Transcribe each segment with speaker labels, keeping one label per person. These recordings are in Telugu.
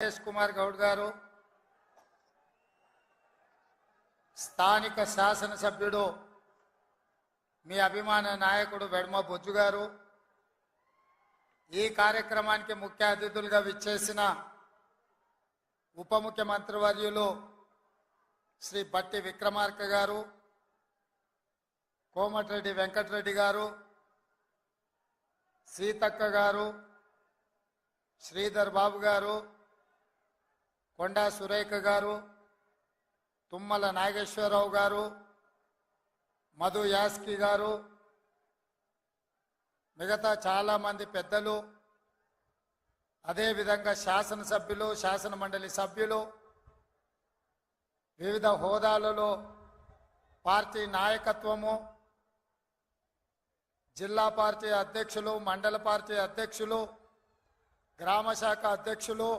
Speaker 1: మహేష్ కుమార్ గౌడ్ గారు, స్థానిక శాసనసభ్యుడు మీ అభిమాన నాయకుడు వెడమ బొజ్జు గారు, ఈ కార్యక్రమానికి ముఖ్య అతిథులుగా విచ్చేసిన ఉప ముఖ్యమంత్రి వర్యులు శ్రీ బట్టి విక్రమార్క గారు, కోమటిరెడ్డి వెంకటరెడ్డి గారు, సీతక్క గారు, శ్రీధర్ బాబు గారు, కొండా సురేఖ గారు, తుమ్మల నాగేశ్వరరావు గారు, మధు యాస్కి గారు, మిగతా చాలామంది పెద్దలు, అదేవిధంగా శాసనసభ్యులు, శాసన మండలి సభ్యులు, వివిధ హోదాలలో పార్టీ నాయకత్వము, జిల్లా పార్టీ అధ్యక్షులు, మండల పార్టీ అధ్యక్షులు, గ్రామ శాఖ అధ్యక్షులు,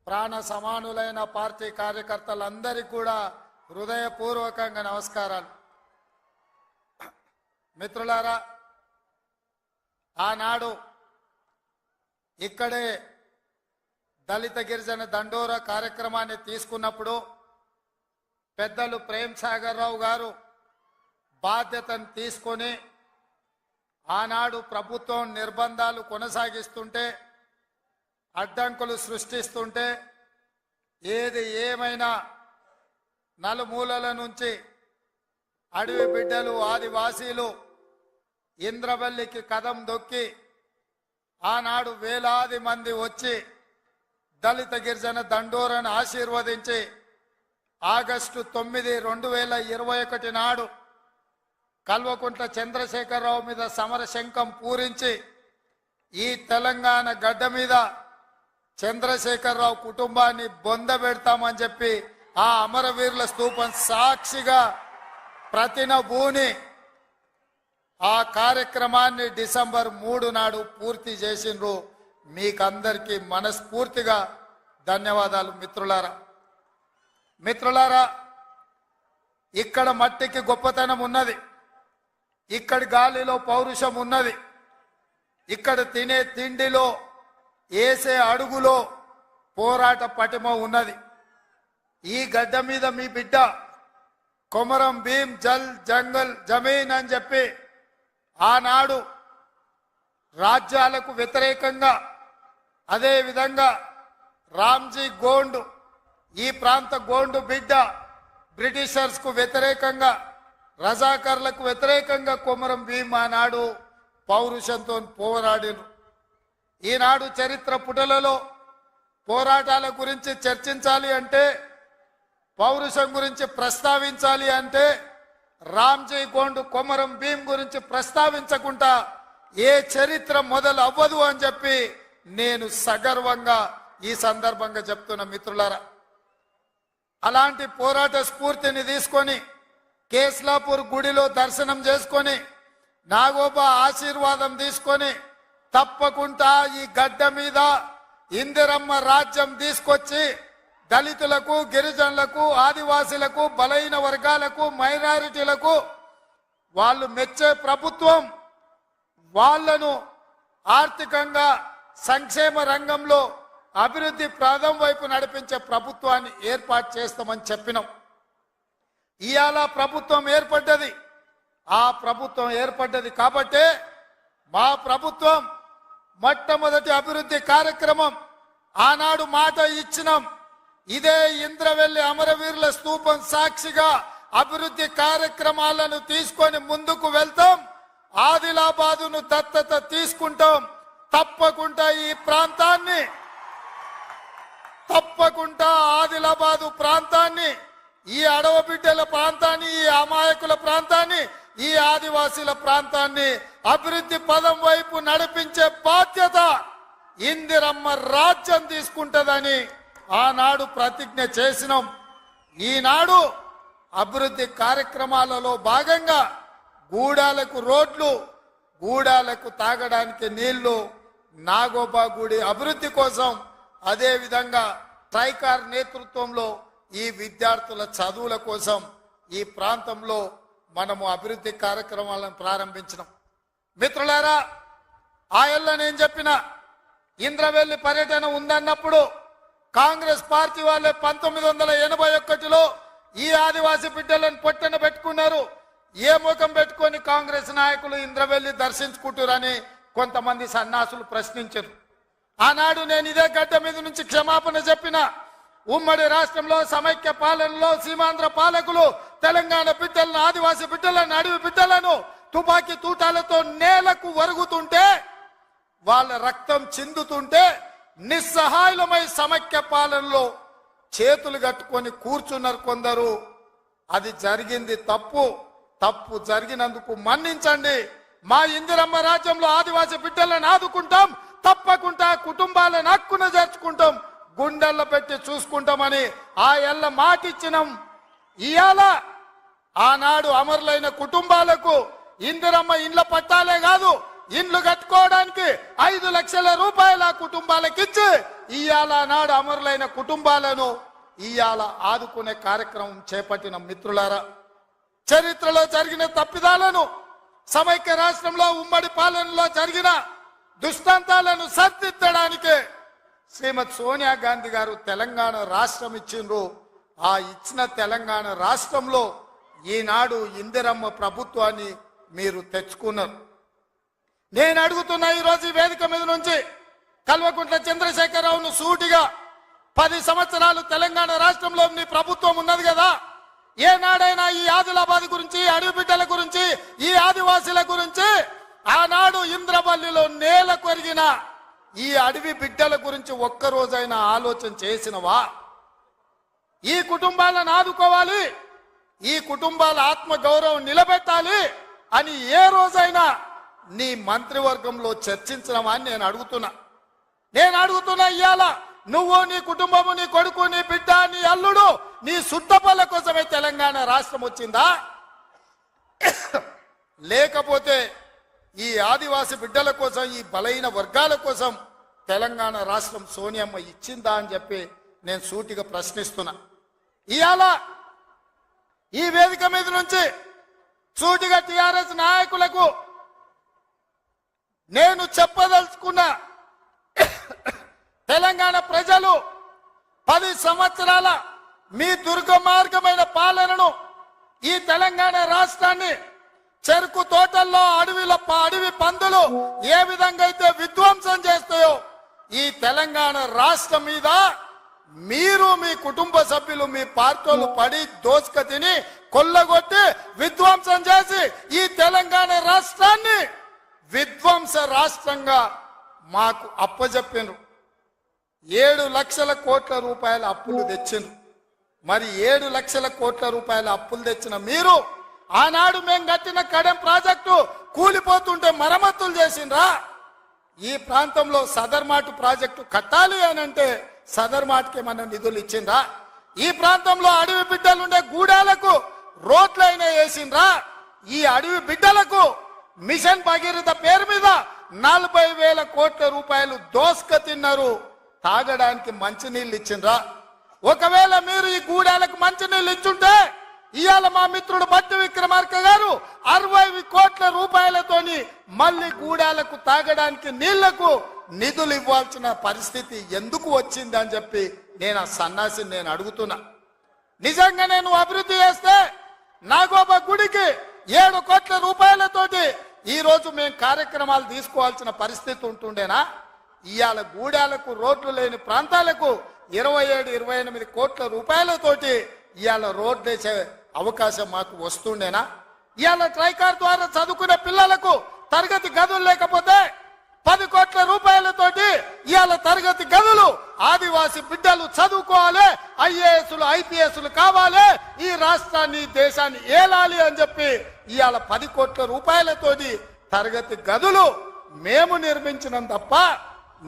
Speaker 1: ప్రాణ సమానులైన పార్టీ కార్యకర్తలందరికీ కూడా హృదయపూర్వకంగా నమస్కారాలు. మిత్రులారా, ఆనాడు ఇక్కడే దళిత గిరిజన దండోరా కార్యక్రమాన్ని తీసుకున్నప్పుడు పెద్దలు ప్రేమ్ సాగర్ రావు గారు బాధ్యతను తీసుకొని ఆనాడు ప్రభుత్వం నిర్బంధాలు కొనసాగిస్తుంటే, అడ్డంకులు సృష్టిస్తుంటే, ఏది ఏమైనా నలుమూలల నుంచి అడవి బిడ్డలు, ఆదివాసీలు ఇంద్రవల్లికి కదం దొక్కి ఆనాడు వేలాది మంది వచ్చి దళిత గిరిజన దండోరాను ఆశీర్వదించి ఆగస్టు 9, 2021 నాడు కల్వకుంట్ల చంద్రశేఖరరావు మీద సమర శంఖం పూరించి ఈ తెలంగాణ గడ్డ మీద చంద్రశేఖరరావు కుటుంబాన్ని బొందబెడతామని చెప్పి ఆ అమరవీరుల స్తూపం సాక్షిగా ప్రతినబూని ఆ కార్యక్రమాన్ని డిసెంబర్ 3 నాడు పూర్తి చేసిండ్రు. మీకందరికీ మనస్ఫూర్తిగా ధన్యవాదాలు. మిత్రులారా, ఇక్కడ మట్టికి గొప్పతనం ఉన్నది, ఇక్కడి గాలిలో పౌరుషం ఉన్నది, ఇక్కడ తినే తిండిలో, వేసే అడుగులో పోరాట పటిమ ఉన్నది. ఈ గడ్డ మీద మీ బిడ్డ కొమరం భీం జల్ జంగల్ జమీన్ అని చెప్పి ఆనాడు రాజ్యాలకు వ్యతిరేకంగా, అదేవిధంగా రామ్జీ గోండు, ఈ ప్రాంత గోండు బిడ్డ బ్రిటిషర్స్ కు వ్యతిరేకంగా, రజాకర్లకు వ్యతిరేకంగా కొమరం భీం ఆనాడు పౌరుషంతో పోరాడిను. ఈనాడు చరిత్ర పుటలలో పోరాటాల గురించి చర్చించాలి అంటే, పౌరుషం గురించి ప్రస్తావించాలి అంటే రామ్జీ గోండు, కొమరం భీం గురించి ప్రస్తావించకుండా ఏ చరిత్ర మొదలు అవ్వదు అని చెప్పి నేను సగర్వంగా ఈ సందర్భంగా చెప్తున్న మిత్రులారా, అలాంటి పోరాట స్ఫూర్తిని తీసుకొని కేస్లాపూర్ గుడిలో దర్శనం చేసుకొని నాగోబా ఆశీర్వాదం తీసుకొని తప్పకుండా ఈ గడ్డ మీద ఇందిరమ్మ రాజ్యం తీసుకొచ్చి దళితులకు, గిరిజనులకు, ఆదివాసీలకు, బలహీన వర్గాలకు, మైనారిటీలకు వాళ్ళు మెచ్చే ప్రభుత్వం, వాళ్లను ఆర్థికంగా సంక్షేమ రంగంలో అభివృద్ధి ప్రాంతం వైపు నడిపించే ప్రభుత్వాన్ని ఏర్పాటు చేస్తామని చెప్పినాం. ఇవాళ ప్రభుత్వం ఏర్పడ్డది. ఆ ప్రభుత్వం ఏర్పడ్డది కాబట్టే మా ప్రభుత్వం మొట్టమొదటి అభివృద్ధి కార్యక్రమం ఆనాడు మాట ఇచ్చినాం. ఇదే ఇంద్రవెల్లి అమరవీరుల స్తూపం సాక్షిగా అభివృద్ధి కార్యక్రమాలను తీసుకొని ముందుకు వెళ్తాం. ఆదిలాబాదును దత్తత తీసుకుంటాం. తప్పకుండా ఈ ప్రాంతాన్ని, తప్పకుండా ఆదిలాబాదు ప్రాంతాన్ని, ఈ అడవ బిడ్డల ప్రాంతాన్ని, ఈ అమాయకుల ప్రాంతాన్ని, ఈ ఆదివాసీల ప్రాంతాన్ని అభివృద్ధి పదం వైపు నడిపించే బాధ్యత ఇందిరమ్మ రాజ్యం తీసుకుంటదని ఆనాడు ప్రతిజ్ఞ చేసినాం. ఈనాడు అభివృద్ధి కార్యక్రమాలలో భాగంగా గూడాలకు రోడ్లు, గూడాలకు తాగడానికి నీళ్లు, నాగోబా గుడి అభివృద్ధి కోసం, అదేవిధంగా ట్రైకార్ నేతృత్వంలో ఈ విద్యార్థుల చదువుల కోసం ఈ ప్రాంతంలో మనము అభివృద్ధి కార్యక్రమాలను ప్రారంభించినాం. మిత్రులారా, ఆయల్ల నేను చెప్పిన ఇంద్రవెల్లి పర్యటన ఉందన్నప్పుడు కాంగ్రెస్ పార్టీ వాళ్ళే 1981లో ఈ ఆదివాసీ బిడ్డలను పొట్టన పెట్టుకున్నారు. ఏ ముఖం పెట్టుకొని కాంగ్రెస్ నాయకులు ఇంద్రవెల్లి దర్శించుకుంటారని కొంతమంది సన్నాసులు ప్రశ్నించారు. ఆనాడు నేను ఇదే గడ్డ మీద నుంచి క్షమాపణ చెప్పిన. ఉమ్మడి రాష్ట్రంలో సమైక్య పాలనలో సీమాంధ్ర పాలకులు తెలంగాణ బిడ్డలను, ఆదివాసీ బిడ్డలను, అడవి బిడ్డలను తుపాకీ తూటాలతో నేలకు వరుగుతుంటే, వాళ్ళ రక్తం చిందుతుంటే నిస్సహాయులమై సమైక్య పాలనలో చేతులు కట్టుకొని కూర్చున్నారు కొందరు. అది జరిగింది తప్పు. తప్పు జరిగినందుకు మన్నించండి. మా ఇందిరమ్మ రాజ్యంలో ఆదివాసీ బిడ్డలను ఆదుకుంటాం, తప్పకుండా కుటుంబాలను హక్కున చేర్చుకుంటాం, గుండెల్లో పెట్టి చూసుకుంటామని ఆ ఎల్ల మాటిచ్చినాం. ఇవాళ ఆనాడు అమరులైన కుటుంబాలకు ఇందిరమ్మ ఇండ్ల పట్టాలే కాదు, ఇండ్లు కట్టుకోవడానికి 5 లక్షల రూపాయల కుటుంబాలకు ఇచ్చి ఇవాళ నాడు అమరులైన కుటుంబాలను ఇవాళ ఆదుకునే కార్యక్రమం చేపట్టిన మిత్రులారా, చరిత్రలో జరిగిన తప్పిదాలను, సమైక్య రాష్ట్రంలో ఉమ్మడి పాలనలో జరిగిన దుష్టాంతాలను సరిదిద్దడానికే శ్రీమతి సోనియా గాంధీ గారు తెలంగాణ రాష్ట్రం ఇచ్చిండ్రు. ఆ ఇచ్చిన తెలంగాణ రాష్ట్రంలో ఈనాడు ఇందిరమ్మ ప్రభుత్వాన్ని మీరు తెచ్చుకున్నారు. నేను అడుగుతున్నా ఈరోజు ఈ వేదిక మీద నుంచి కల్వకుంట్ల చంద్రశేఖరరావును సూటిగా, 10 సంవత్సరాలు తెలంగాణ రాష్ట్రంలో నీ ప్రభుత్వం ఉన్నది కదా, ఏనాడైనా ఈ ఆదిలాబాద్ గురించి, అడవి బిడ్డల గురించి, ఈ ఆదివాసీల గురించి, ఆనాడు ఇంద్రవల్లిలో నేల కొరిగిన ఈ అడవి బిడ్డల గురించి ఒక్కరోజైనా ఆలోచన చేసినవా? ఈ కుటుంబాలను ఆదుకోవాలి, ఈ కుటుంబాల ఆత్మ గౌరవం నిలబెట్టాలి అని ఏ రోజైనా నీ మంత్రివర్గంలో చర్చించడమా అని నేను అడుగుతున్నా. ఇవాళ నువ్వు, నీ కుటుంబము, నీ కొడుకు, నీ బిడ్డ, నీ అల్లుడు, నీ సుట్టపల్ల కోసమే తెలంగాణ రాష్ట్రం వచ్చిందా? లేకపోతే ఈ ఆదివాసి బిడ్డల కోసం, ఈ బలైన వర్గాల కోసం తెలంగాణ రాష్ట్రం సోనియమ్మ ఇచ్చిందా అని చెప్పి నేను సూటిగా ప్రశ్నిస్తున్నా. ఇవాళ ఈ వేదిక మీద నుంచి సూటిగా టిఆర్ఎస్ నాయకులకు నేను చెప్పదలుచుకున్నా, తెలంగాణ ప్రజలు 10 సంవత్సరాల మీ దుర్గమార్గమైన పాలనను, ఈ తెలంగాణ రాష్ట్రాన్ని చెరుకు తోటల్లో అడవి పందులు ఏ విధంగా అయితే విధ్వంసం చేస్తాయో, ఈ తెలంగాణ రాష్ట్రం మీద మీరు, మీ కుటుంబ సభ్యులు, మీ పార్టీలు పడి దోసుక తిని కొల్లగొట్టి విధ్వంసం చేసి ఈ తెలంగాణ రాష్ట్రాన్ని విధ్వంస రాష్ట్రంగా మాకు అప్పజెప్పినారు. 7 లక్షల కోట్ల రూపాయల అప్పులు తెచ్చిండ్రు. మరి 7 లక్షల కోట్ల రూపాయల అప్పులు తెచ్చిన మీరు ఆనాడు మేము కట్టిన కడెం ప్రాజెక్టు కూలిపోతుంటే మరమ్మతులు చేసిండ్రా? ఈ ప్రాంతంలో సదర్మాటు ప్రాజెక్టు కట్టాలి అని అంటే సదర్మాటుకి ఏమన్నా నిధులు ఇచ్చిండ్రా? ఈ ప్రాంతంలో అడవి బిడ్డలుండే గూడాలకు రోడ్లైనా వేసిండ్రా? ఈ అడవి బిడ్డలకు మిషన్ భగీరథ పేరు మీద 40,000 కోట్ల రూపాయలు దోసుక తిన్నారు. తాగడానికి మంచినీళ్ళు ఇచ్చిండ్రా? ఒకవేళ మీరు ఈ గూడాలకు మంచినీళ్ళు ఇచ్చుంటే ఇవాళ మా మిత్రుడు బట్టి విక్రమార్క గారు 60 కోట్ల రూపాయలతోని మళ్ళీ గూడాలకు తాగడానికి నీళ్లకు నిధులు ఇవ్వాల్సిన పరిస్థితి ఎందుకు వచ్చింది అని చెప్పి నేను ఆ సన్నాసిని నేను అడుగుతున్నా. నిజంగా నేను అభివృద్ధి చేస్తే నాగోబా గుడికి 7 కోట్ల రూపాయలతోటి ఈ రోజు మేము కార్యక్రమాలు తీసుకోవాల్సిన పరిస్థితి ఉంటుండేనా? ఇవాళ గూడాలకు రోడ్లు లేని ప్రాంతాలకు 27-28 కోట్ల రూపాయలతోటి ఇవాళ రోడ్లు వేసే అవకాశం మాకు వస్తుండేనా? ఇవాళ ట్రైకార్ ద్వారా చదువుకునే పిల్లలకు తరగతి గదులు లేకపోతే 10 కోట్ల రూపాయలతోటి ఇవాళ తరగతి గదులు ఆదివాసి బిడ్డలు చదువుకోవాలి, ఐఏఎస్లు ఐపీఎస్లు కావాలి, ఈ రాష్ట్రాన్ని దేశాన్ని ఏలాలి అని చెప్పి ఇవాళ 10 కోట్ల రూపాయలతోటి తరగతి గదులు మేము నిర్మించినాం తప్ప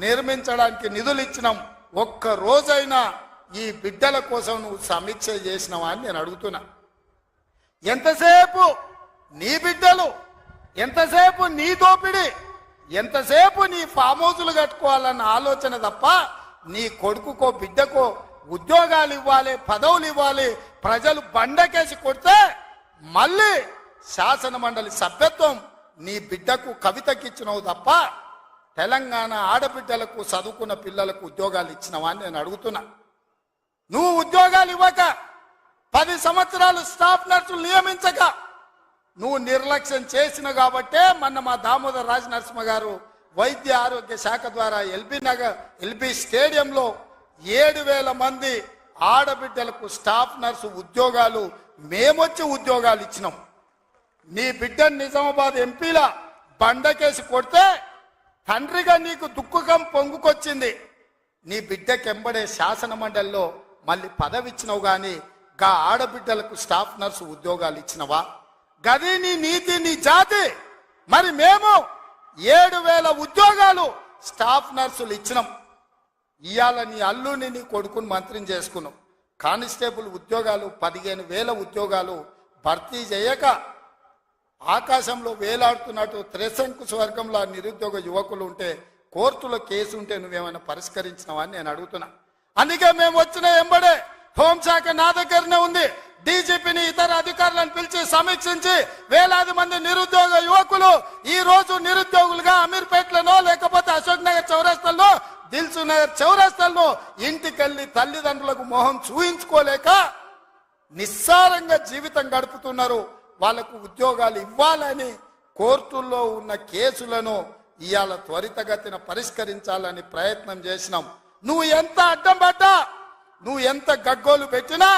Speaker 1: నిర్మించడానికి నిధులు ఇచ్చినాం. ఒక్క రోజైనా ఈ బిడ్డల కోసం నువ్వు సమీక్ష చేసినావా అని నేను అడుగుతున్నా. ఎంతసేపు నీ బిడ్డలు, ఎంతసేపు నీ దోపిడి, ఎంతసేపు నీ ఫామ్ హౌసులు కట్టుకోవాలన్న ఆలోచన తప్ప నీ కొడుకుకో బిడ్డకో ఉద్యోగాలు ఇవ్వాలి, పదవులు ఇవ్వాలి, ప్రజలు బండకేసి కొడితే మళ్ళీ శాసన మండలి సభ్యత్వం నీ బిడ్డకు కవితకిచ్చినవు తప్ప తెలంగాణ ఆడబిడ్డలకు చదువుకున్న పిల్లలకు ఉద్యోగాలు ఇచ్చినవా అని నేను అడుగుతున్నా. నువ్వు ఉద్యోగాలు ఇవ్వక 10 సంవత్సరాలు స్టాఫ్ నర్సులు నియమించక నువ్వు నిర్లక్ష్యం చేసిన కాబట్టే మొన్న మా దామోదర్ రాజ నరసింహ గారు వైద్య ఆరోగ్య శాఖ ద్వారా ఎల్బీ స్టేడియంలో 7,000 మంది ఆడబిడ్డలకు స్టాఫ్ నర్సు ఉద్యోగాలు మేమొచ్చి ఉద్యోగాలు ఇచ్చినాం. నీ బిడ్డను నిజామాబాద్ ఎంపీలా బండకేసి కొడితే తండ్రిగా నీకు దుఃఖం పొంగుకొచ్చింది. నీ బిడ్డకెంబడే శాసన మండలిలో మళ్ళీ పదవి ఇచ్చినావు గాని గా ఆడబిడ్డలకు స్టాఫ్ నర్సు ఉద్యోగాలు ఇచ్చినవా? గది నీ నీతి, నీ జాతి. మరి మేము 7,000 ఉద్యోగాలు స్టాఫ్ నర్సులు ఇచ్చినాం. ఇవాళ నీ అల్లుని నీ కొడుకుని మంత్రిని చేసుకున్నాం. కానిస్టేబుల్ ఉద్యోగాలు 15,000 ఉద్యోగాలు భర్తీ చేయక ఆకాశంలో వేలాడుతున్నట్టు త్రిశంకు స్వర్గంలో నిరుద్యోగ యువకులు ఉంటే కోర్టులో కేసు ఉంటే నువ్వేమైనా పరిష్కరించినావా అని నేను అడుగుతున్నా. అందుకే మేము వచ్చిన ఎంబడే హోంశాఖ నా దగ్గరనే ఉంది. డీజీపీని ఇతర అధికారులను పిలిచి సమీక్షించి వేలాది మంది నిరుద్యోగ యువకులు ఈ రోజు నిరుద్యోగులుగా అమీర్పేటలో లేకపోతే అశోక్ నగర్ చౌరస్తాల్లో దిల్సు నగర్ చౌరస్తాల్లో ఇంటికెళ్ళి తల్లిదండ్రులకు మొహం చూయించుకోలేక నిస్సారంగా జీవితం గడుపుతున్నారు. వాళ్లకు ఉద్యోగాలు ఇవ్వాలని కోర్టుల్లో ఉన్న కేసులను ఇవాళ త్వరితగతిన పరిష్కరించాలని ప్రయత్నం చేసినాం. నువ్వు ఎంత అడ్డం పడ్డా, నువ్వు ఎంత గగ్గోలు పెట్టినా,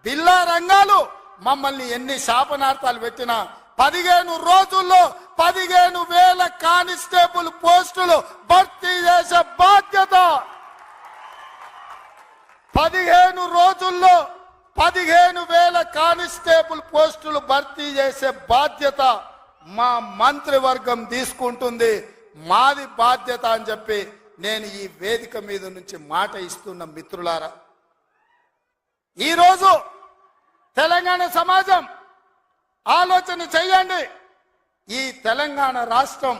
Speaker 1: బిల్లా రంగాలు మమ్మల్ని ఎన్ని శాపనార్థాలు పెట్టినా 15 రోజుల్లో 15,000 కానిస్టేబుల్ పోస్టులు భర్తీ చేసే బాధ్యత, 15 రోజుల్లో 15,000 కానిస్టేబుల్ పోస్టులు భర్తీ చేసే బాధ్యత మా మంత్రివర్గం తీసుకుంటుంది. మాది బాధ్యత అని చెప్పి నేను ఈ వేదిక మీద నుంచి మాట ఇస్తున్న మిత్రులారా, ఈరోజు తెలంగాణ సమాజం ఆలోచన చెయ్యండి. ఈ తెలంగాణ రాష్ట్రం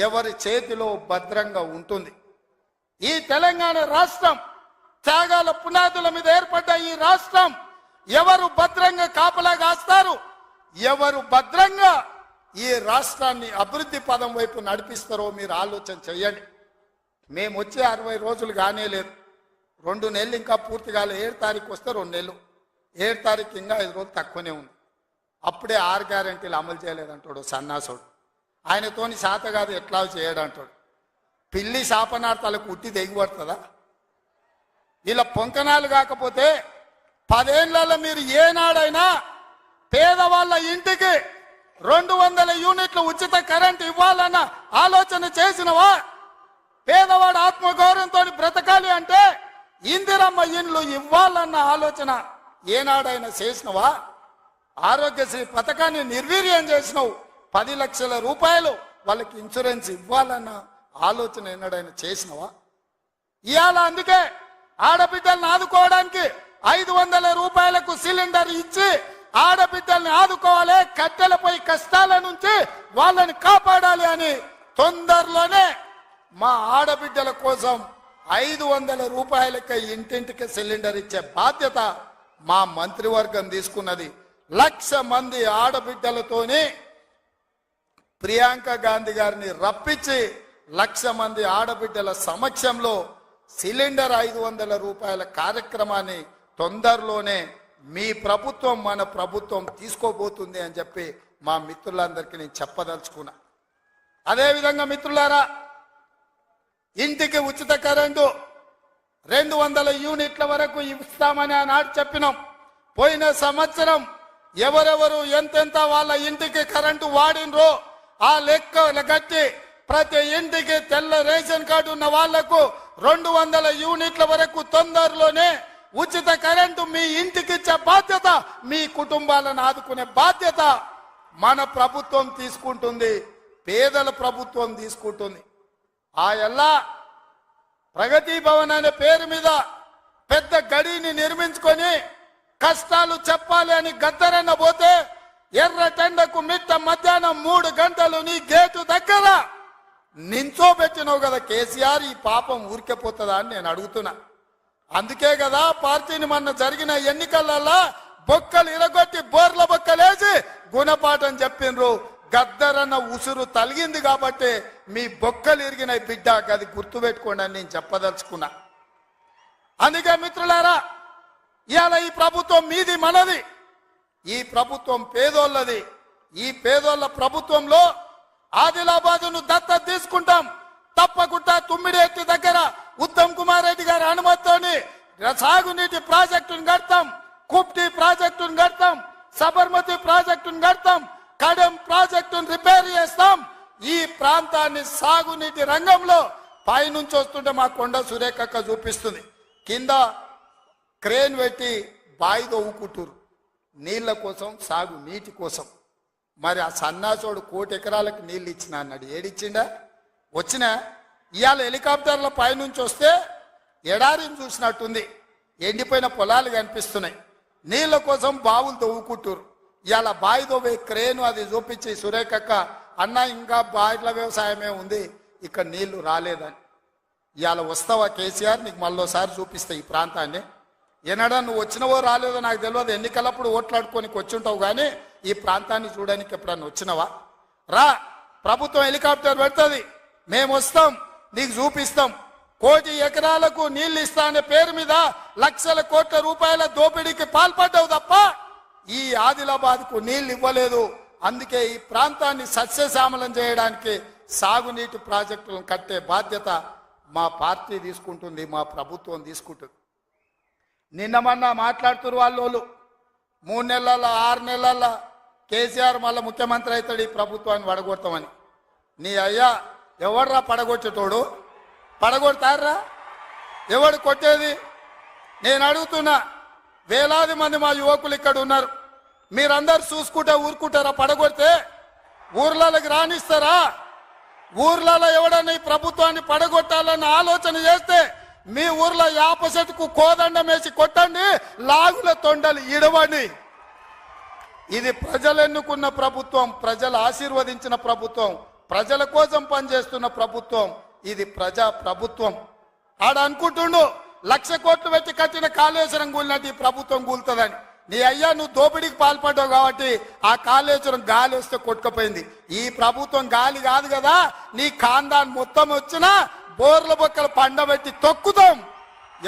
Speaker 1: ఎవరి చేతిలో భద్రంగా ఉంటుంది? ఈ తెలంగాణ రాష్ట్రం త్యాగాల పునాదుల మీద ఏర్పడ్డ ఈ రాష్ట్రం ఎవరు భద్రంగా కాపలా కాస్తారు? ఎవరు భద్రంగా ఈ రాష్ట్రాన్ని అభివృద్ధి పదం వైపు నడిపిస్తారో మీరు ఆలోచన చెయ్యండి. మేము వచ్చే 60 రోజులు కానే లేదు, 2 నెలలు ఇంకా పూర్తి కాలే. 7 తారీఖు వస్తే 2 నెలలు, 7 తారీఖు ఇంకా 5 రోజులు తక్కువనే ఉంది. అప్పుడే 6 గ్యారెంటీలు అమలు చేయలేదంటాడు సన్నాసుడు. ఆయనతోని శాత కాదు ఎట్లా చేయడంటాడు. పిల్లి శాపనార్థాలకు ఉట్టి తెగిపడుతుందా? ఇలా పొంకనాలు కాకపోతే 10 ఏళ్లలో మీరు ఏనాడైనా పేదవాళ్ళ ఇంటికి 200 యూనిట్లు ఉచిత కరెంట్ ఇవ్వాలన్న ఆలోచన చేసినవా? పేదవాడు ఆత్మగౌరవంతో బ్రతకాలి అంటే ఇందిరమ్మ ఇండ్లు ఇవ్వాలన్న ఆలోచన ఏనాడైనా చేసినవా? ఆరోగ్యశ్రీ పథకాన్ని నిర్వీర్యం చేసినావు. 10 లక్షల రూపాయలు వాళ్ళకి ఇన్సూరెన్స్ ఇవ్వాలన్న ఆలోచన ఏనాడైనా చేసినవా? ఇవాళ అందుకే ఆడబిడ్డల్ని ఆదుకోవడానికి 500 రూపాయలకు సిలిండర్ ఇచ్చి ఆడబిడ్డల్ని ఆదుకోవాలి, కట్టెలపై కష్టాల నుంచి వాళ్ళని కాపాడాలి అని తొందరలోనే మా ఆడబిడ్డల కోసం 500 రూపాయలకి ఇంటింటికి సిలిండర్ ఇచ్చే బాధ్యత మా మంత్రివర్గం తీసుకున్నది. 1,00,000 మంది ఆడబిడ్డలతోని ప్రియాంక గాంధీ గారిని రప్పించి 1,00,000 మంది ఆడబిడ్డల సమక్షంలో సిలిండర్ 500 రూపాయల కార్యక్రమాన్ని తొందరలోనే మీ ప్రభుత్వం మన ప్రభుత్వం తీసుకోబోతుంది అని చెప్పి మా మిత్రులందరికీ నేను చెప్పదలుచుకున్నా. అదేవిధంగా మిత్రులారా, ఇంటికి ఉచిత కరెంటు 200 యూనిట్ల వరకు ఇస్తామని ఆనాడు చెప్పినాం. పోయిన సంవత్సరం ఎవరెవరు ఎంతెంత వాళ్ళ ఇంటికి కరెంటు వాడినరో ఆ లెక్క కట్టి ప్రతి ఇంటికి తెల్ల రేషన్ కార్డు ఉన్న వాళ్లకు 200 యూనిట్ల వరకు తొందరలోనే ఉచిత కరెంటు మీ ఇంటికి ఇచ్చే బాధ్యత, మీ కుటుంబాలను ఆదుకునే బాధ్యత మన ప్రభుత్వం తీసుకుంటుంది, పేదల ప్రభుత్వం తీసుకుంటుంది. ఆ ఎల్లా ప్రగతి భవన్ అనే పేరు మీద పెద్ద గడిని నిర్మించుకొని కష్టాలు చెప్పాలి అని గద్దరన్న పోతే ఎర్రటెండకు మిట్ట మధ్యాహ్నం 3 గంటలు నీ గేటు దగ్గర నించోబెట్టినావు కదా కేసీఆర్. ఈ పాపం ఊరికెపోతుందా అని నేను అడుగుతున్నా. అందుకే కదా పార్టీని మొన్న జరిగిన ఎన్నికలలో బొక్కలు ఇరగొట్టి బోర్ల బొక్కలేసి గుణపాఠం చెప్పిండ్రు. గద్దరన్న ఉసురు తలిగింది కాబట్టి మీ బొక్కలు ఇరిగిన బిడ్డ అది గుర్తుపెట్టుకోండి అని నేను చెప్పదలుచుకున్నా. అందుకే మిత్రులారా, ఇవాళ ఈ ప్రభుత్వం మీది మనది, ఈ ప్రభుత్వం పేదోళ్ళది. ఈ పేదోళ్ళ ప్రభుత్వంలో ఆదిలాబాదును దత్తత తీసుకుంటాం. తప్పకుండా తుమ్మిడిఎత్తి దగ్గర ఉత్తమ్ కుమార్ రెడ్డి గారి అనుమతితోని సాగునీటి ప్రాజెక్టును కడతాం, కుప్టి ప్రాజెక్టును కడతాం, సబర్మతి ప్రాజెక్టును కడతాం, కడెం ప్రాజెక్టును రిపేర్ చేస్తాం. ఈ ప్రాంతాన్ని సాగునీటి రంగంలో పైనుంచి వస్తుంటే మా కొండ సురేఖక్క చూపిస్తుంది, కింద క్రేన్ పెట్టి బాయి తవ్వుకుంటారు నీళ్ల కోసం, సాగు నీటి కోసం. మరి ఆ సన్నాసోడు 1 కోటి ఎకరాలకు నీళ్ళు ఇచ్చిన అన్నాడు, ఏడిచ్చిండా? వచ్చినా ఇవాళ హెలికాప్టర్ల పైనుంచి వస్తే ఎడారిని చూసినట్టుంది, ఎండిపోయిన పొలాలు కనిపిస్తున్నాయి. నీళ్ల కోసం బావులు తవ్వుకుంటారు. ఇవాళ బావి తవ్వే క్రేను అది చూపించి సురేఖక్క అన్న ఇంకా బాయిల వ్యవసాయమే ఉంది, ఇక్కడ నీళ్లు రాలేదని. ఇవాళ వస్తావా కేసీఆర్, నీకు మళ్ళోసారి చూపిస్తా ఈ ప్రాంతాన్ని. ఎన్నడా నువ్వు వచ్చినవో రాలేదో నాకు తెలియదు, ఎన్నికలప్పుడు ఓట్లాడుకొని వచ్చుంటావు, కానీ ఈ ప్రాంతాన్ని చూడడానికి ఎప్పుడన్నా వచ్చినవా? రా, ప్రభుత్వం హెలికాప్టర్ పెడుతుంది, మేము వస్తాం, నీకు చూపిస్తాం. 1 కోటి ఎకరాలకు నీళ్లు ఇస్తా అనే పేరు మీద లక్షల కోట్ల రూపాయల దోపిడీకి పాల్పడ్డావు తప్ప ఈ ఆదిలాబాద్కు నీళ్లు ఇవ్వలేదు. అందుకే ఈ ప్రాంతాన్ని సస్యశ్యామలం చేయడానికి సాగునీటి ప్రాజెక్టులను కట్టే బాధ్యత మా పార్టీ తీసుకుంటుంది, మా ప్రభుత్వం తీసుకుంటుంది. నిన్న మొన్న మాట్లాడుతున్నారు వాళ్ళు 3 నెలల 6 నెలల కేసీఆర్ మళ్ళీ ముఖ్యమంత్రి అవుతాడు, ఈ ప్రభుత్వాన్ని పడగొడతామని. నీ అయ్యా ఎవడ్రా పడగొచ్చేటోడు? పడగొడతారా? ఎవడు కొట్టేది? నేను అడుగుతున్నా, వేలాది మంది మా యువకులు ఇక్కడ ఉన్నారు, మీరందరు చూసుకుంటే ఊరుకుంటారా? పడగొడితే ఊర్లలోకి రాణిస్తారా? ఊర్లలో ఎవడన్నా ఈ ప్రభుత్వాన్ని పడగొట్టాలన్న ఆలోచన చేస్తే మీ ఊర్లో యాప చెట్టుకు కోదండం వేసి కొట్టండి, లాగుల తొండలు ఇడవండి. ఇది ప్రజలు ఎన్నుకున్న ప్రభుత్వం, ప్రజలు ఆశీర్వదించిన ప్రభుత్వం, ప్రజల కోసం పనిచేస్తున్న ప్రభుత్వం. ఇది ప్రజా ప్రభుత్వం. ఆడ అనుకుంటుండు 1,00,000 కోట్లు పెట్టి కట్టిన కాళేశ్వరం కూలినట్టు ఈ ప్రభుత్వం కూలుతుందని. నీ అయ్యా నువ్వు దోపిడీకి పాల్పడ్డావు కాబట్టి ఆ కాళేశ్వరం గాలి వస్తే కొట్టుకుపోయింది. ఈ ప్రభుత్వం గాలి కాదు కదా, నీ ఖాందాన్ మొత్తం వచ్చినా బోర్ల బొక్కలు పండబెట్టి తొక్కుతాం.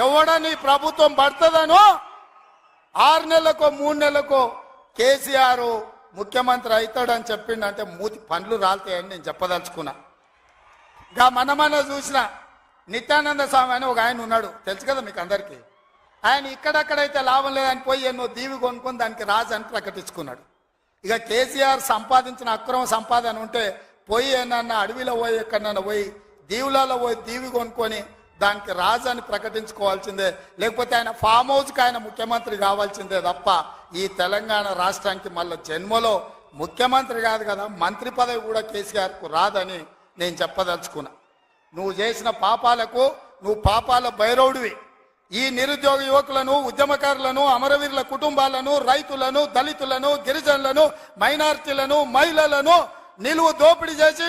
Speaker 1: ఎవడని ప్రభుత్వం పడుతుందనో 6 నెలలకో 3 నెలలకో కేసీఆర్ ముఖ్యమంత్రి అవుతాడని చెప్పిండంటే మూతి పండ్లు రాలుతాయని నేను చెప్పదలుచుకున్నా. ఇంకా మన చూసిన నిత్యానంద స్వామి అని ఒక ఆయన ఉన్నాడు, తెలుసు కదా మీకు అందరికీ. ఆయన ఇక్కడక్కడైతే లాభం లేదని పోయి ఎన్నో దీవి కొనుక్కొని దానికి రాజు అని ప్రకటించుకున్నాడు. ఇక కేసీఆర్ సంపాదించిన అక్రమ సంపాదన ఉంటే పోయి ఏమన్నా అడవిలో పోయి ఎక్కడన్నా పోయి దీవులలో పోయి దీవి కొనుక్కొని దానికి రాజు అని ప్రకటించుకోవాల్సిందే, లేకపోతే ఆయన ఫామ్ హౌస్కి ఆయన ముఖ్యమంత్రి కావాల్సిందే తప్ప ఈ తెలంగాణ రాష్ట్రానికి మళ్ళీ జన్మలో ముఖ్యమంత్రి కాదు కదా, మంత్రి పదవి కూడా కేసీఆర్కు రాదని నేను చెప్పదలుచుకున్నా. నువ్వు చేసిన పాపాలకు నువ్వు పాపాల భైరవుడివి. ఈ నిరుద్యోగ యువకులను, ఉద్యమకారులను, అమరవీరుల కుటుంబాలను, రైతులను, దళితులను, గిరిజనులను, మైనారిటీలను, మహిళలను నిలువు దోపిడీ చేసి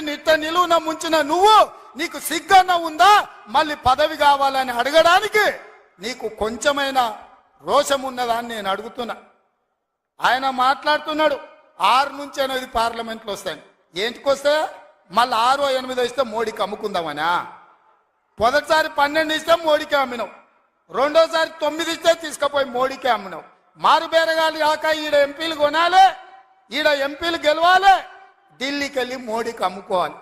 Speaker 1: నిలువున ముంచిన నువ్వు, నీకు సిగ్గన్న ఉందా మళ్ళీ పదవి కావాలని అడగడానికి? నీకు కొంచెమైనా రోషం ఉన్నదాన్ని నేను అడుగుతున్నా. ఆయన మాట్లాడుతున్నాడు 6 నుంచి 8 పార్లమెంట్లు వస్తాయి. ఏంటికొస్తే మళ్ళీ 6 or 8 ఇస్తే మోడీకి అమ్ముకుందామనా? మొదటిసారి 12 ఇస్తే మోడీకి అమ్మినావు, రెండోసారి 9 ఇస్తే తీసుకుపోయి మోడీకి అమ్మినావు. మారుబేరగాలి కాక ఈడ ఎంపీలు కొనాలి, ఈడ ఎంపీలు గెలవాలి, ఢిల్లీకి వెళ్ళి మోడీకి అమ్ముకోవాలి.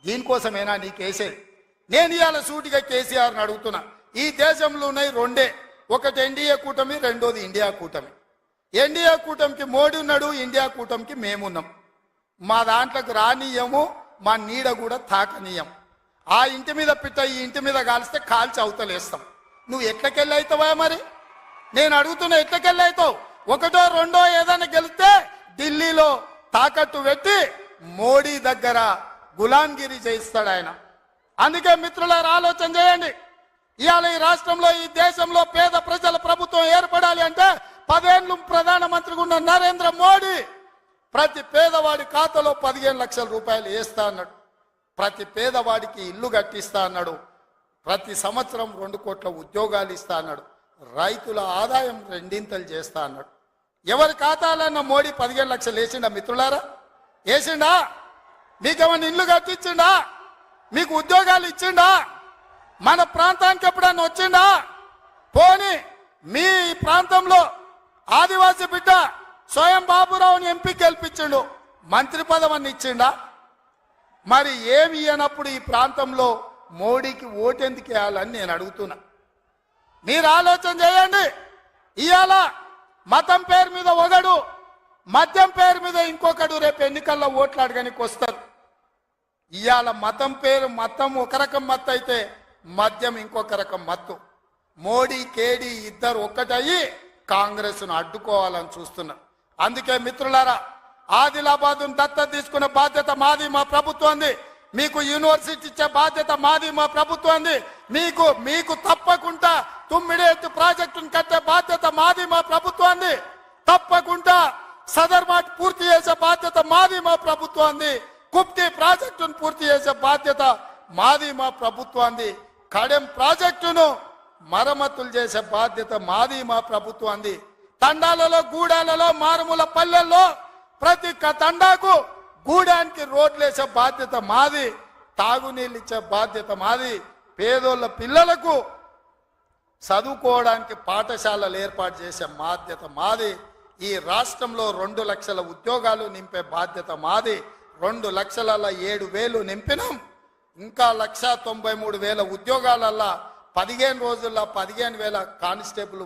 Speaker 1: దీనికోసమేనా నీకేసేది? నేను ఇవాళ సూటిగా కేసీఆర్ని అడుగుతున్నా. ఈ దేశంలో ఉన్నాయి 2, ఒకటి ఎన్డీఏ కూటమి, రెండోది ఇండియా కూటమి. ఎన్డీఏ కూటమికి మోడీ ఉన్నాడు, ఇండియా కూటమికి మేమున్నాం. మా దాంట్లోకి రానీయము, మా నీడ కూడా తాకనీయం. ఆ ఇంటి మీద పిట్ట ఈ ఇంటి మీద కాలిస్తే కాల్చి అవతలేస్తాం. నువ్వు ఎట్లకెళ్ళి అవుతావా? మరి నేను అడుగుతున్నా, ఎట్లకెళ్ళి అవుతావు? 1, 2 ఏదైనా గెలిస్తే ఢిల్లీలో తాకట్టు పెట్టి మోడీ దగ్గర గులాంగిరి చేయిస్తాడు ఆయన. అందుకే మిత్రులారా ఆలోచన చేయండి. ఇవాళ ఈ రాష్ట్రంలో, ఈ దేశంలో పేద ప్రజల ప్రభుత్వం ఏర్పడాలి అంటే 10 ఏళ్ళు ప్రధానమంత్రిగా ఉన్న నరేంద్ర మోడీ ప్రతి పేదవాడి ఖాతాలో 15 లక్షల రూపాయలు వేస్తా అన్నాడు. ప్రతి పేదవాడికి ఇల్లు కట్టిస్తా అన్నాడు. ప్రతి సంవత్సరం 2 కోట్ల ఉద్యోగాలు ఇస్తా అన్నాడు. రైతుల ఆదాయం 2 ఇంతలు చేస్తా అన్నాడు. ఎవరి ఖాతాలన్న మోడీ 15 లక్షలు వేసిండా మిత్రులారా? వేసిండా? మీకేమన్నా ఇల్లు కట్టించిండా? మీకు ఉద్యోగాలు ఇచ్చిండా? మన ప్రాంతానికి ఎప్పుడన్నా వచ్చిండా? పోని మీ ప్రాంతంలో ఆదివాసీ బిడ్డ స్వయం బాబురావుని ఎంపీ గెలిపించిండు, మంత్రి పదవిని ఇచ్చిండా? మరి ఏమి ఇయ్యనప్పుడు ఈ ప్రాంతంలో మోడీకి ఓటెందుకు వేయాలని నేను అడుగుతున్నా. మీరు ఆలోచన చేయండి. ఇవాళ మతం పేరు మీద ఒకడు, మద్యం పేరు మీద ఇంకొకడు రేపు ఎన్నికల్లో ఓట్లు అడగడానికి వస్తారు. ఇవాళ మతం పేరు మతం ఒక రకం మత్తు అయితే మద్యం ఇంకొక రకం మత్తు. మోడీ కేడీ ఇద్దరు ఒక్కటయ్యి కాంగ్రెస్ను అడ్డుకోవాలని చూస్తున్నారు. అందుకే మిత్రులారా, ఆదిలాబాద్ దత్తత తీసుకునే బాధ్యత మాది, మా ప్రభుత్వాన్ని. మీకు యూనివర్సిటీ ఇచ్చే బాధ్యత మాది, మా ప్రభుత్వాన్ని. మీకు తప్పకుండా తుమ్మిడేత్తు ప్రాజెక్టును కట్టే బాధ్యత మాది, మా ప్రభుత్వాన్ని. తప్పకుండా సదర్మాట్ పూర్తి చేసే బాధ్యత మాది, మా ప్రభుత్వాన్ని. కుప్టి ప్రాజెక్టును పూర్తి చేసే బాధ్యత మాది, మా ప్రభుత్వాన్ని. కడెం ప్రాజెక్టును మరమ్మతులు చేసే బాధ్యత మాది, మా ప్రభుత్వాన్ని. తండాలలో, గూడాలలో, మారుమూల పల్లెల్లో ప్రతి తండాకు గూడానికి రోడ్లు వేసే బాధ్యత మాది. తాగునీళ్ళు ఇచ్చే బాధ్యత మాది. పేదోళ్ళ పిల్లలకు చదువుకోవడానికి పాఠశాలలు ఏర్పాటు చేసే బాధ్యత మాది. ఈ రాష్ట్రంలో 2 లక్షల ఉద్యోగాలు నింపే బాధ్యత మాది. 2,07,000 నింపినాం. ఇంకా 1,93,000 ఉద్యోగాలల్లా 15 రోజుల్లో 15,000 కానిస్టేబుల్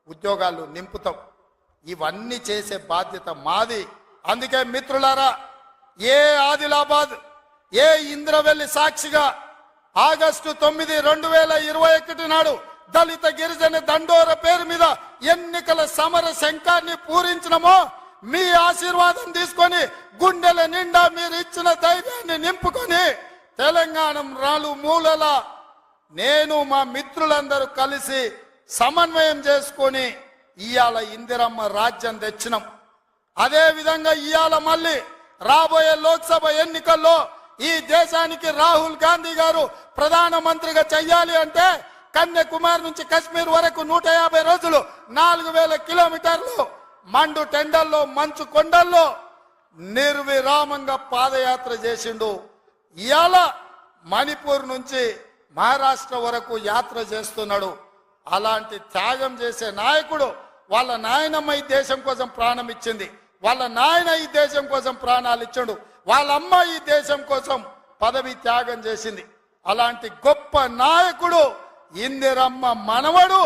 Speaker 1: ఉద్యోగాలు నింపుతాం. ఇవన్నీ చేసే బాధ్యత మాది. అందుకే మిత్రులారా, ఏ ఆదిలాబాద్, ఏ ఇంద్రవెల్లి సాక్షిగా ఆగస్టు 9, 2021 నాడు దళిత గిరిజన దండోర పేరు మీద ఎన్నికల సమర శంఖాన్ని పూరించినమో, మీ ఆశీర్వాదం తీసుకొని గుండెల నిండా మీరు ఇచ్చిన ధైర్యాన్ని నింపుకొని తెలంగాణ రాలు మూలల నేను మా మిత్రులందరూ కలిసి సమన్వయం చేసుకొని ఇవాళ ఇందిరమ్మ రాజ్యం తెచ్చినాం. అదే విధంగా ఇవాళ మళ్ళీ రాబోయే లోక్సభ ఎన్నికల్లో ఈ దేశానికి రాహుల్ గాంధీ గారు ప్రధానమంత్రిగా చెయ్యాలి అంటే కన్యాకుమారి నుంచి కశ్మీర్ వరకు 150 రోజులు 4,000 కిలోమీటర్లు మండు టెండల్లో, మంచు కొండల్లో నిర్విరామంగా పాదయాత్ర చేసిండు. ఇవాళ మణిపూర్ నుంచి మహారాష్ట్ర వరకు యాత్ర చేస్తున్నాడు. అలాంటి త్యాగం చేసే నాయకుడు. వాళ్ళ నాయనమ్మ ఈ దేశం కోసం ప్రాణం ఇచ్చింది, వాళ్ళ నాయన ఈ దేశం కోసం ప్రాణాలు ఇచ్చాడు, వాళ్ళ అమ్మ ఈ దేశం కోసం పదవి త్యాగం చేసింది. అలాంటి గొప్ప నాయకుడు ఇందిరమ్మ మనవడు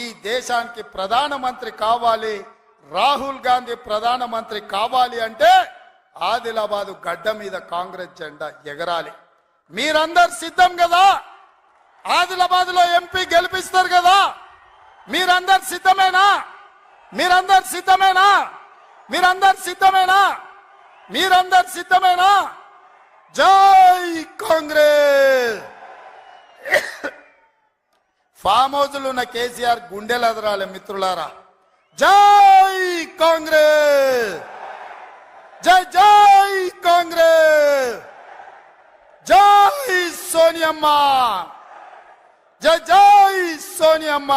Speaker 1: ఈ దేశానికి ప్రధానమంత్రి కావాలి. రాహుల్ గాంధీ ప్రధానమంత్రి కావాలి అంటే ఆదిలాబాదు గడ్డ మీద కాంగ్రెస్ జెండా ఎగరాలి. మీరందరు సిద్ధం కదా? ఆదిలాబాద్ లో ఎంపీ గెలిపిస్తారు కదా? మీరందరు సిద్ధమేనా? మీరందరు సిద్ధమేనా? మీరందరు సిద్ధమేనా? మీరందరు సిద్ధమేనా? జై కాంగ్రెస్. ఫామ్ హౌస్లు ఉన్న కేసీఆర్ గుండెలు ఎదరాలి మిత్రులారా. జై కాంగ్రెస్, జై జై కాంగ్రెస్, జై సోనియమ్మ, జై జై సోనియమ్మ.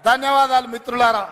Speaker 1: ధన్యవాదాలు మిత్రులారా.